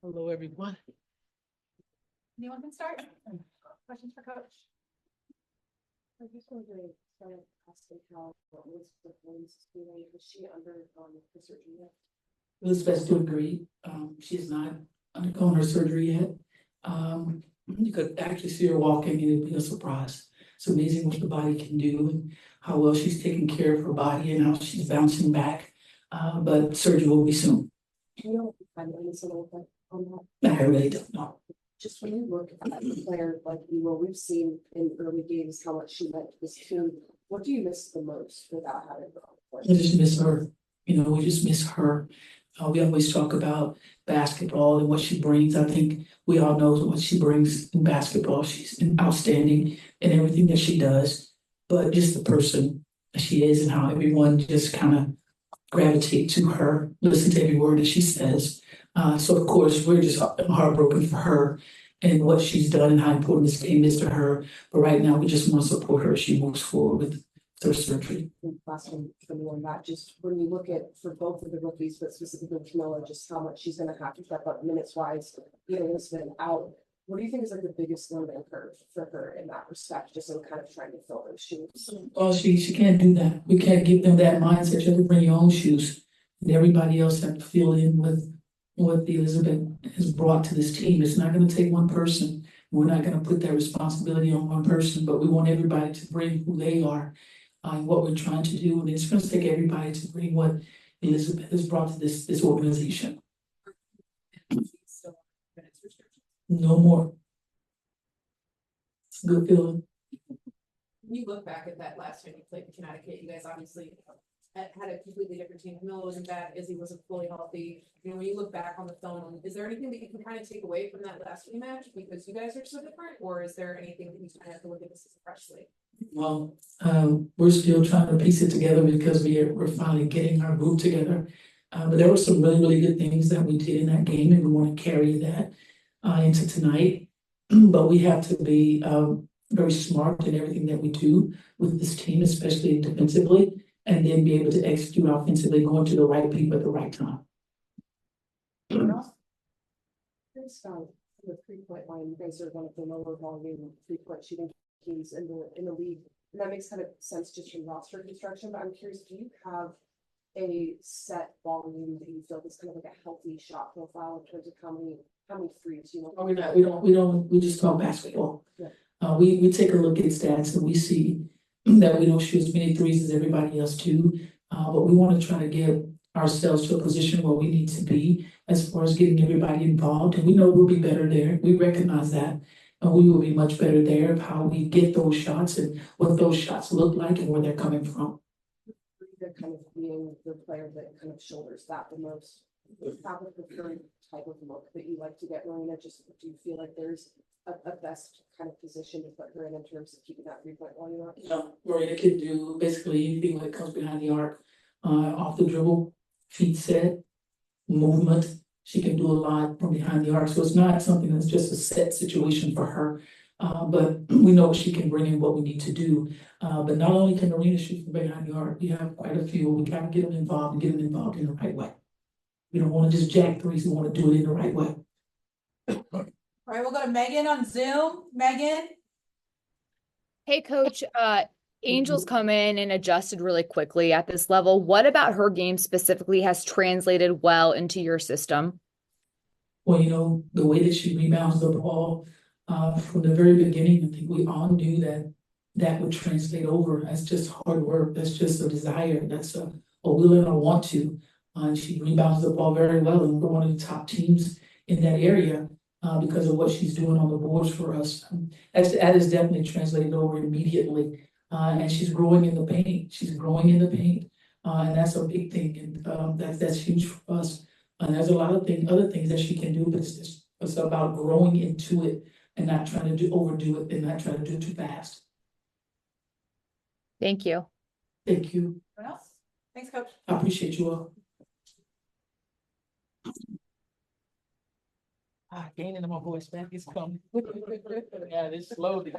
Hello, everyone. Anyone can start? Questions for Coach? I just wanted to start asking how Elizabeth's doing. Is she undergone the surgery yet? Elizabeth's doing great. She's not undergone her surgery yet. You could actually see her walking and it'd be a surprise. It's amazing what the body can do and how well she's taking care of her body and how she's bouncing back. But surgery will be soon. Do you know if the timeline is a little bit on that? I really don't know. Just when you look at a player like you, well, we've seen in early games how much she meant to this team. What do you miss the most without having her on the court? We just miss her. You know, we just miss her. We always talk about basketball and what she brings. I think we all know what she brings in basketball. She's outstanding in everything that she does, but just the person that she is and how everyone just kind of gravitate to her, listen to every word that she says. So of course, we're just heartbroken for her and what she's done and how important this game is to her. But right now, we just want to support her as she moves forward with her surgery. Last one from you on that, just when you look at for both of the rookies, but specifically Camilla, just how much she's going to have to step up minutes wise, you know, has been out. What do you think is like the biggest learning curve for her in that respect, just in kind of trying to fill those shoes? Well, she can't do that. We can't give them that mindset. You have to bring your own shoes. And everybody else have to fill in with what Elizabeth has brought to this team. It's not going to take one person. We're not going to put that responsibility on one person, but we want everybody to bring who they are and what we're trying to do. And it's going to take everybody to bring what Elizabeth has brought to this organization. No more. It's a good feeling. When you look back at that last time you played in Connecticut, you guys obviously had a completely different team. Camilla wasn't bad, Izzy wasn't fully healthy. You know, when you look back on the film, is there anything that you can kind of take away from that last rematch because you guys are so different, or is there anything that you kind of have to look at this as a fresh slate? Well, we're still trying to piece it together because we're finally getting our group together. But there were some really good things that we did in that game, and we want to carry that into tonight. But we have to be very smart in everything that we do with this team, especially defensively, and then be able to execute offensively, going to the right people at the right time. Here's the 3-point line. You guys are one of the lower volume 3-point shooting teams in the league, and that makes kind of sense just from roster construction. But I'm curious, do you have a set volume that you feel is kind of like a healthy shot profile in terms of how many threes you want? We just talk basketball. Yeah. We take a look at stats and we see that we don't shoot as many threes as everybody else do. But we want to try to get ourselves to a position where we need to be as far as getting everybody involved. And we know we'll be better there. We recognize that. And we will be much better there of how we get those shots and what those shots look like and where they're coming from. They're kind of being the player that kind of shoulders that the most. Have a preferred type of look that you like to get, Marina? Just do you feel like there's a best kind of position to put her in terms of keeping that 3-point volume up? No, Marina can do basically anything that comes behind the arc, off the dribble, feet set, movement. She can do a lot from behind the arc. So it's not something that's just a set situation for her. But we know she can bring in what we need to do. But not only can Marina shoot from behind the arc, we have quite a few. We got to get them involved and get them involved in the right way. We don't want to just jack threes. We want to do it in the right way. All right, we'll go to Megan on Zoom. Megan. Hey, Coach. Angel's come in and adjusted really quickly at this level. What about her game specifically has translated well into your system? Well, you know, the way that she rebounds the ball from the very beginning, I think we all knew that would translate over. That's just hard work. That's just a desire. That's a will and a want to. And she rebounds the ball very well, and we're one of the top teams in that area because of what she's doing on the boards for us. That is definitely translated over immediately. And she's growing in the paint. She's growing in the paint. And that's a big thing. And that's huge for us. And there's a lot of other things that she can do, but it's about growing into it and not trying to overdo it and not trying to do it too fast. Thank you. Thank you. Anyone else? Thanks, Coach. I appreciate you all. Gaining my voice back is coming. Yeah, it's slowly.